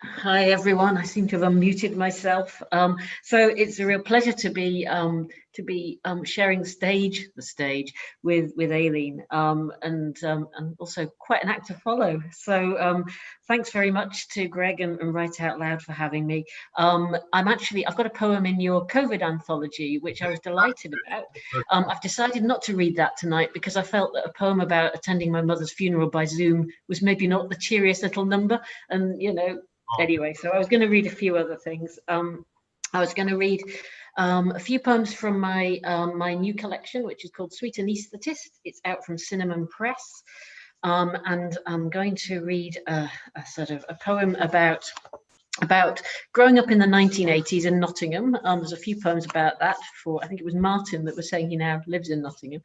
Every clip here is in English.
Hi everyone. I seem to have unmuted myself. So it's a real pleasure to be sharing the stage with Aileen, and also quite an act to follow. So thanks very much to Greg and Write Out Loud for having me. I've got a poem in your COVID anthology, which I was delighted about. I've decided not to read that tonight because I felt that a poem about attending my mother's funeral by Zoom was maybe not the cheeriest little number, and anyway, so I was going to read a few other things. I was going to read a few poems from my new collection, which is called Sweet Anaesthetist. It's out from Cinnamon Press. And I'm going to read a poem about growing up in the 1980s in Nottingham. There's a few poems about that. I think it was Martin that was saying he now lives in Nottingham.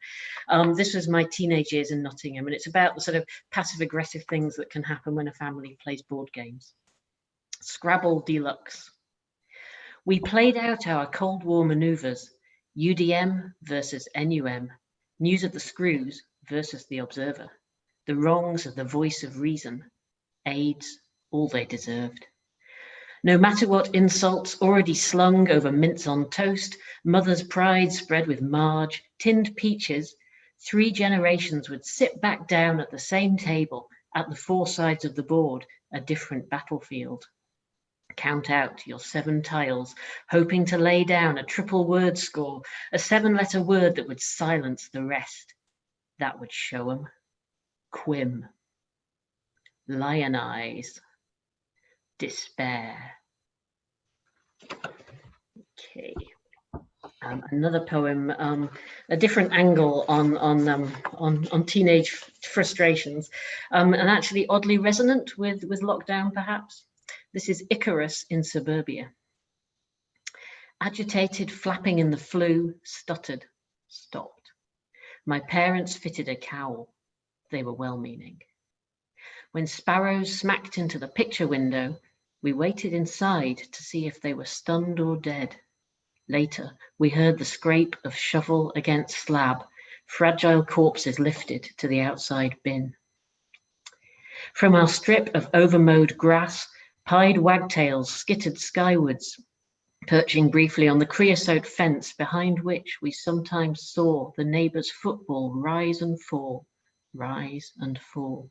This was my teenage years in Nottingham, and it's about the sort of passive-aggressive things that can happen when a family plays board games. Scrabble Deluxe. We played out our Cold War maneuvers, UDM versus NUM, news of the screws versus the observer, the wrongs of the voice of reason, AIDS, all they deserved. No matter what insults already slung over mince on toast, mother's pride spread with marge, tinned peaches, 3 generations would sit back down at the same table, at the 4 sides of the board, a different battlefield. Count out your 7 tiles, hoping to lay down a triple word score, a 7-letter word that would silence the rest. That would show 'em. Quim. Lionize. Despair. Okay. Another poem, a different angle on teenage frustrations, and actually oddly resonant with lockdown, perhaps. This is Icarus in Suburbia. Agitated, flapping in the flu, stuttered, stopped. My parents fitted a cowl. They were well-meaning. When sparrows smacked into the picture window, we waited inside to see if they were stunned or dead. Later, we heard the scrape of shovel against slab, fragile corpses lifted to the outside bin. From our strip of overmowed grass, pied wagtails skittered skywards, perching briefly on the creosote fence behind which we sometimes saw the neighbour's football rise and fall, rise and fall.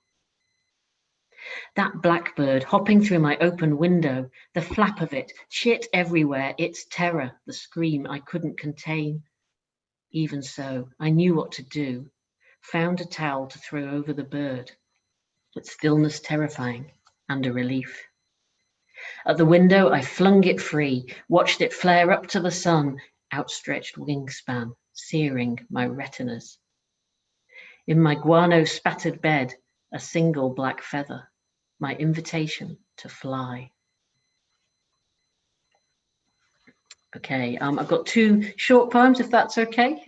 That blackbird hopping through my open window, the flap of it, shit everywhere, its terror, the scream I couldn't contain. Even so, I knew what to do, found a towel to throw over the bird, but stillness terrifying and a relief. At the window, I flung it free, watched it flare up to the sun, outstretched wingspan, searing my retinas. In my guano-spattered bed, a single black feather, my invitation to fly. Okay, I've got 2 short poems, if that's okay.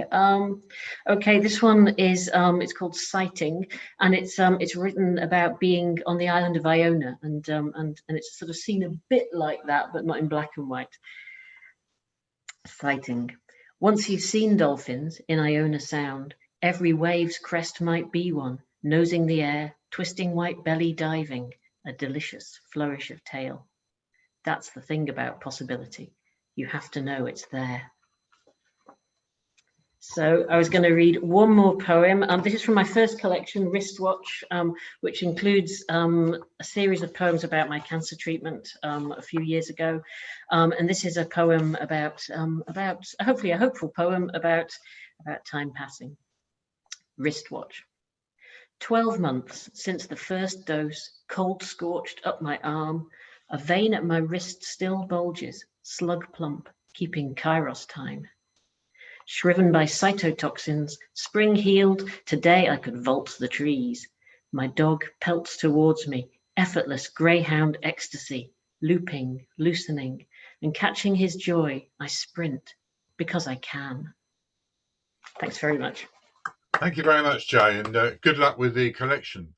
Okay, this one is it's called Sighting, and it's written about being on the island of Iona, and it's sort of seen a bit like that, but not in black and white. Sighting. Once you've seen dolphins in Iona Sound, every wave's crest might be one, nosing the air, twisting white belly diving, a delicious flourish of tail. That's the thing about possibility. You have to know it's there. So I was going to read one more poem. This is from my first collection, Wristwatch, which includes a series of poems about my cancer treatment a few years ago. And this is a poem about hopefully a hopeful poem about time passing. Wristwatch. 12 months since the first dose, cold scorched up my arm, a vein at my wrist still bulges, slug plump, keeping Kairos time. Shriven by cytotoxins, spring healed, today I could vault the trees. My dog pelts towards me, effortless greyhound ecstasy, looping, loosening, and catching his joy, I sprint, because I can. Thanks very much. Thank you very much, Jay, and good luck with the collection.